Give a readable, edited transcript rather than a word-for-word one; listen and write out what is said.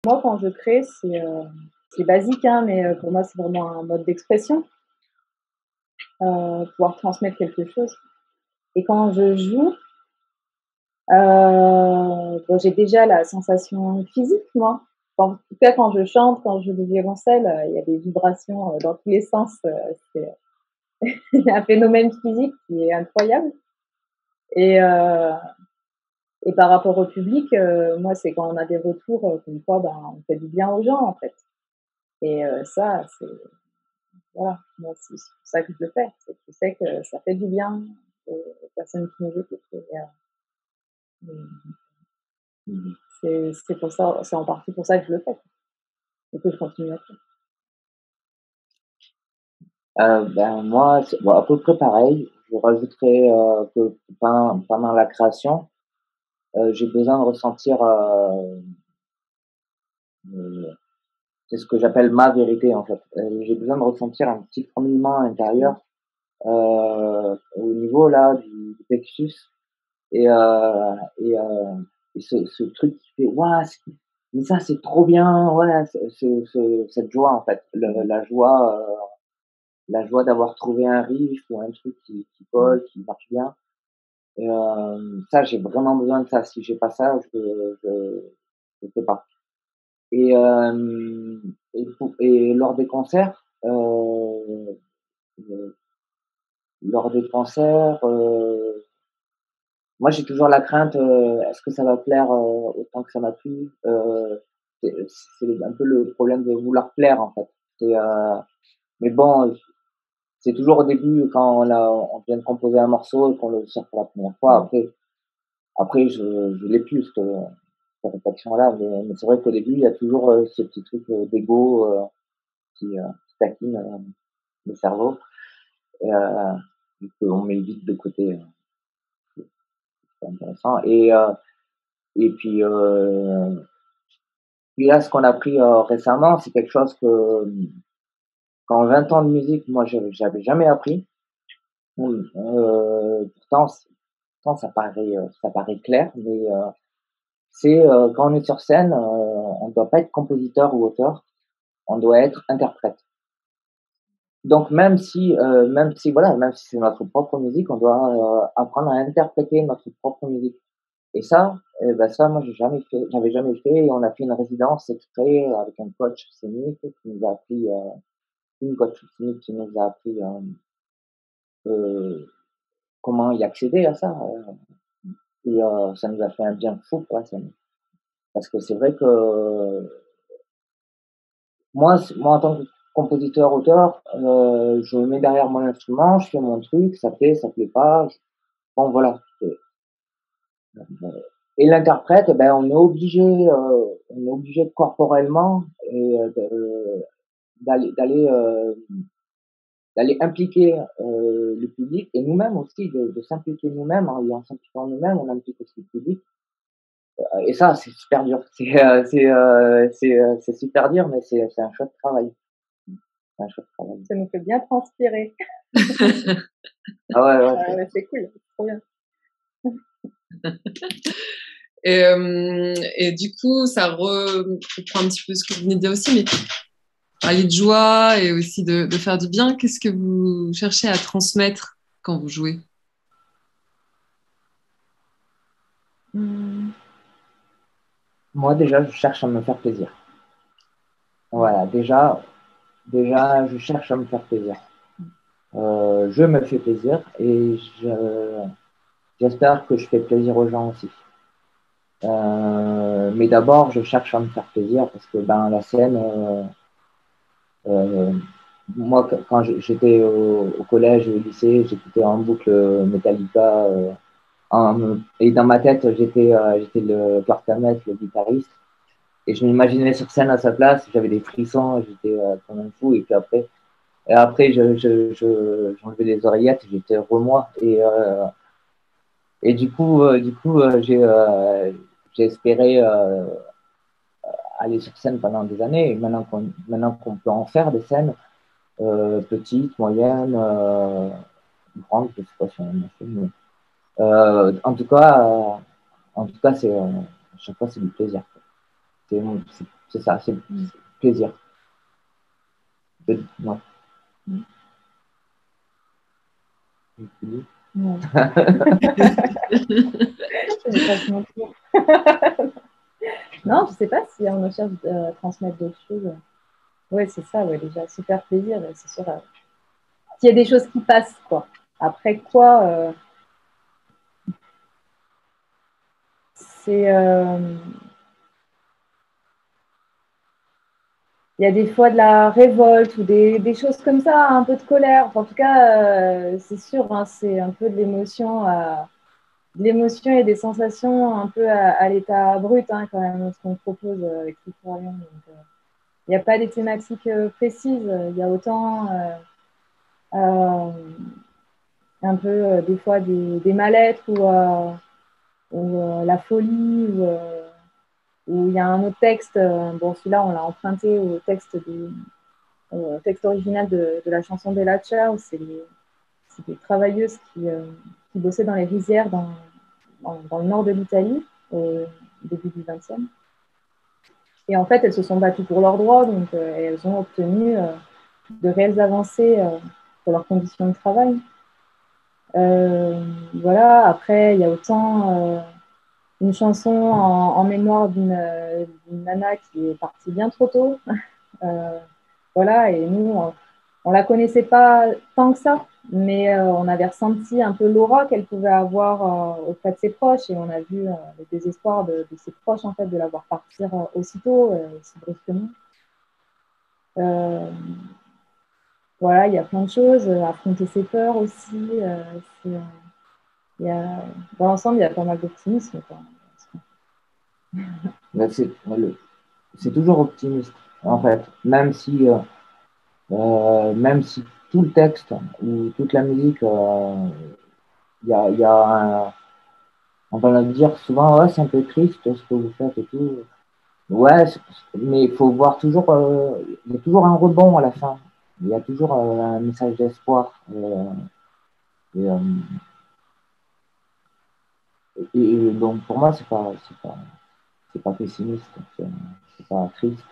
Moi, quand je crée, c'est basique, hein, mais pour moi, c'est vraiment un mode d'expression, pouvoir transmettre quelque chose. Et quand je joue, bon, j'ai déjà la sensation physique, moi. En tout cas, quand je chante, quand je joue du violoncelle, il y a des vibrations dans tous les sens. C'est un phénomène physique qui est incroyable. Et, euh, et par rapport au public, moi, c'est quand on a des retours comme quoi, ben, on fait du bien aux gens, en fait. Et ça, c'est voilà, moi, c'est pour ça que je le fais. C'est que je sais que ça fait du bien aux personnes qui nous écoutent. C'est pour ça, c'est en partie pour ça que je le fais et que je continue à faire. Ben moi, bon, à peu près pareil. Je rajouterais que pendant la création, j'ai besoin de ressentir, euh, c'est ce que j'appelle ma vérité en fait. J'ai besoin de ressentir un petit frémillement intérieur au niveau là du plexus et et ce truc qui fait waouh, mais ça c'est trop bien, ouais, cette joie en fait, la joie d'avoir trouvé un riff ou un truc qui colle, qui marche bien. Et ça, j'ai vraiment besoin de ça. Si j'ai pas ça, je fais pas. Et, et euh, lors des concerts, moi j'ai toujours la crainte, est-ce que ça va plaire autant que ça m'a plu? C'est un peu le problème de vouloir plaire en fait. Mais bon, c'est toujours au début quand on vient de composer un morceau et qu'on le sort pour la première fois. Après, je l'ai plus cette réflexion-là, mais c'est vrai qu'au début, il y a toujours ce petit truc d'ego qui taquine le cerveau et qu'on met vite de côté. C'est intéressant. Et puis là, ce qu'on a appris récemment, c'est quelque chose que qu'en 20 ans de musique, moi, j'avais jamais appris. Pourtant, ça paraît clair, mais c'est quand on est sur scène, on ne doit pas être compositeur ou auteur, on doit être interprète. Donc même si c'est notre propre musique, on doit apprendre à interpréter notre propre musique. Et ça, eh ben ça, moi j'avais jamais fait. Et on a fait une résidence exprès avec un coach scénique qui nous a appris, une coach scénique qui nous a appris euh, comment y accéder à ça. Et ça nous a fait un bien fou, quoi. Parce que c'est vrai que moi, en tant que compositeur, auteur, je me mets derrière mon instrument, je fais mon truc, ça plaît pas. Bon, voilà. Et l'interprète, eh ben, on est obligé corporellement et d'aller d'aller impliquer le public et nous-mêmes aussi, de s'impliquer nous-mêmes. Et en s'impliquant nous-mêmes, on implique aussi le public. Et ça, c'est super dur. C'est super dur, mais c'est un chouette travail. C'est un chouette travail. Ça nous fait bien transpirer. Ah ouais, ouais, c'est cool, c'est trop bien. Et du coup, ça reprend un petit peu ce que vous venez de dire aussi, mais parler de joie et aussi de faire du bien. Qu'est-ce que vous cherchez à transmettre quand vous jouez? Moi, déjà, je cherche à me faire plaisir. Voilà, déjà, je cherche à me faire plaisir. Je me fais plaisir et j'espère que je fais plaisir aux gens aussi. Mais d'abord, je cherche à me faire plaisir parce que ben, la scène, euh, moi, quand j'étais au collège et au lycée, j'écoutais en boucle Metallica. Et dans ma tête, j'étais le Kurt Hammett, le guitariste. Et je m'imaginais sur scène à sa place, j'avais des frissons, j'étais comme un fou. Et après j'enlevais les oreillettes, j'étais remoi. Et du coup j'ai espéré aller sur scène pendant des années. Et maintenant qu'on peut en faire des scènes petites, moyennes, grandes, je sais pas si on en a fait, mais en tout cas, c'est chaque fois c'est du plaisir. C'est c'est ça, c'est plaisir. Ouais. Ouais. Non, je sais pas si on cherche à transmettre d'autres choses. Ouais, c'est ça, ouais, déjà, super plaisir, c'est sûr. Qu'il y a des choses qui passent, quoi. Après quoi, c'est... il y a des fois de la révolte ou des choses comme ça, un peu de colère. Enfin, en tout cas, c'est sûr, hein, c'est un peu de l'émotion et des sensations un peu à l'état brut, hein, quand même, ce qu'on propose avec l'historien. Il n'y a pas des thématiques précises. Il y a autant un peu des fois des mal-être ou la folie ou il y a un autre texte. Bon, celui-là, on l'a emprunté au texte original de la chanson Bella Ciao. C'est des travailleuses qui bossaient dans les rizières dans le nord de l'Italie au début du XXe. Et en fait, elles se sont battues pour leurs droits, donc elles ont obtenu de réelles avancées pour leurs conditions de travail. Voilà, après, il y a autant une chanson en mémoire d'une nana qui est partie bien trop tôt. Voilà, et nous, on la connaissait pas tant que ça, mais on avait ressenti un peu l'aura qu'elle pouvait avoir auprès de ses proches, et on a vu le désespoir de ses proches, en fait, de la voir partir aussitôt, aussi brusquement. Voilà, il y a plein de choses, affronter ses peurs aussi. Il y a, dans l'ensemble, il y a pas mal d'optimisme, quoi. C'est toujours optimiste, en fait, même si tout le texte ou toute la musique, il y a on va le dire souvent, ouais, c'est un peu triste ce que vous faites et tout. Ouais, mais il faut voir toujours, il y a toujours un rebond à la fin. Il y a toujours un message d'espoir. Et, euh, et donc pour moi, c'est pas pessimiste, c'est pas triste.